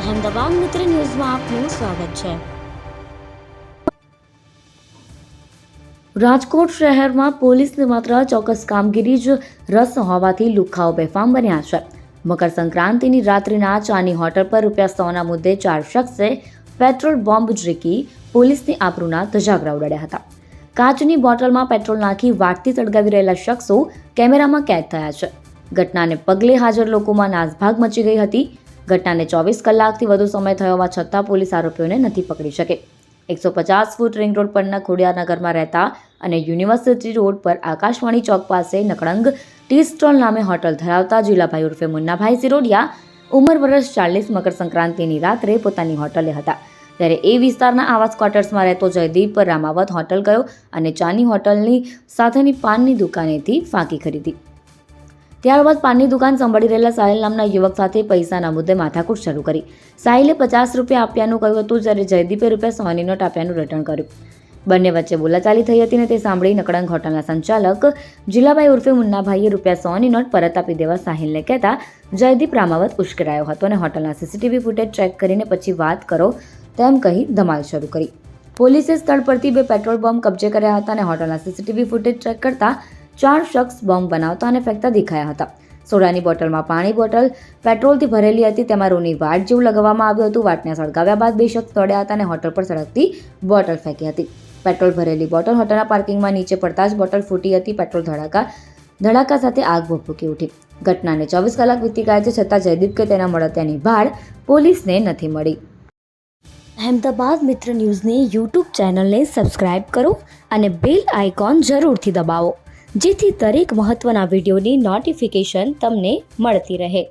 અહેમદાબાદ મિત્ર ન્યૂઝમાં આપનું સ્વાગત છે। રાજકોટ શહેરમાં પોલીસને માત્ર ચોક્કસ કામગીરી જ રસ હોવાથી લુખ્ખાઓ બેફામ બન્યા છે। મકર સંક્રાંતિની રાત્રિના ચાની હોટલ પર ₹100ના મુદ્દે 4 શખ્સે પેટ્રોલ બોમ્બ ઝીકી પોલીસની આબરૂના ધજાગરા ઉડાડ્યા હતા। કાચની બોટલમાં પેટ્રોલ નાખી વાટથી સળગાવી રહેલા શખ્સો કેમેરામાં કેદ થયા છે। ઘટનાને પગલે હાજર લોકોમાં નાસભાગ મચી ગઈ હતી। ઘટનાને 24 કલાકથી વધુ સમય થયો હોવા છતાં પોલીસ આરોપીઓને નથી પકડી શકે। 150 ફૂટ રિંગ રોડ પરના ખોડિયારનગરમાં રહેતા અને યુનિવર્સિટી રોડ પર આકાશવાણી ચોક પાસે નકળંગ ટી સ્ટોલ નામે હોટલ ધરાવતા જીલાભાઈ ઉર્ફે મુન્નાભાઈ સિરોડિયા ઉંમર વર્ષ 40 મકર સંક્રાંતિની રાત્રે પોતાની હોટલે હતા। ત્યારે એ વિસ્તારના આવાસ ક્વાર્ટર્સમાં રહેતો જયદીપ રામાવત હોટલ ગયો અને ચાની હોટલની સાથેની પાનની દુકાનેથી ફાંકી ખરીદી। ત્યારબાદ પાનની દુકાન સંભાળી રહેલા સાહિલ નામના યુવક સાથે પૈસાના મુદ્દે માથાકૂટ શરૂ કરી। સાહિલે ₹50 આપ્યાનું કહ્યું હતું, જ્યારે જયદીપે ₹100ની નોટ આપ્યાનું રિટર્ન કર્યું। બંને વચ્ચે બોલાચાલી થઈ હતી અને તે સાંભળી નકળંગ હોટલના સંચાલક જીલાભાઈ ઉર્ફે મુન્નાભાઈએ ₹100ની નોટ પરત આપી દેવા સાહિલને કહેતા જયદીપ રામાવત ઉશ્કેરાયો હતો અને હોટલના સીસીટીવી ફૂટેજ ચેક કરીને પછી વાત કરો તેમ કહી ધમાલ શરૂ કરી। પોલીસે સ્થળ પરથી 2 પેટ્રોલ બોમ્બ કબજે કર્યા હતા અને હોટલના સીસીટીવી ફૂટેજ ચેક કરતા 4 શખ્સ બોમ્બ બનાવતા અને ફેંકતા દેખાયા હતા। સોડાની બોટલમાં પાણી બોટલ પેટ્રોલથી ભરેલી હતી, તેમાં રૂની વાટ જેવું લગાવવામાં આવ્યું હતું। વાટને સળગાવ્યા બાદ 2 શખ્સ દોડ્યા હતા અને હોટલ પર સળગતી બોટલ ફેંકી હતી। પેટ્રોલ ભરેલી બોટલ હોટલના પાર્કિંગમાં નીચે પડતા જ બોટલ ફૂટી હતી। પેટ્રોલ ધડાકા સાથે આગ ભભૂકી ઉઠી। ઘટનાને 24 કલાક વીતી ગયા છે, છતાં જયદીપ કે તેના મળતિયાની ભાળ પોલીસને નથી મળી। અહેમદાબાદ મિત્ર ન્યૂઝની યુટ્યુબ ચેનલને સબસ્ક્રાઇબ કરો અને બેલ આઇકોન જરૂરથી દબાવો, જેથી દરેક મહત્વના વિડીયોની નોટિફિકેશન તમને મળતી રહે।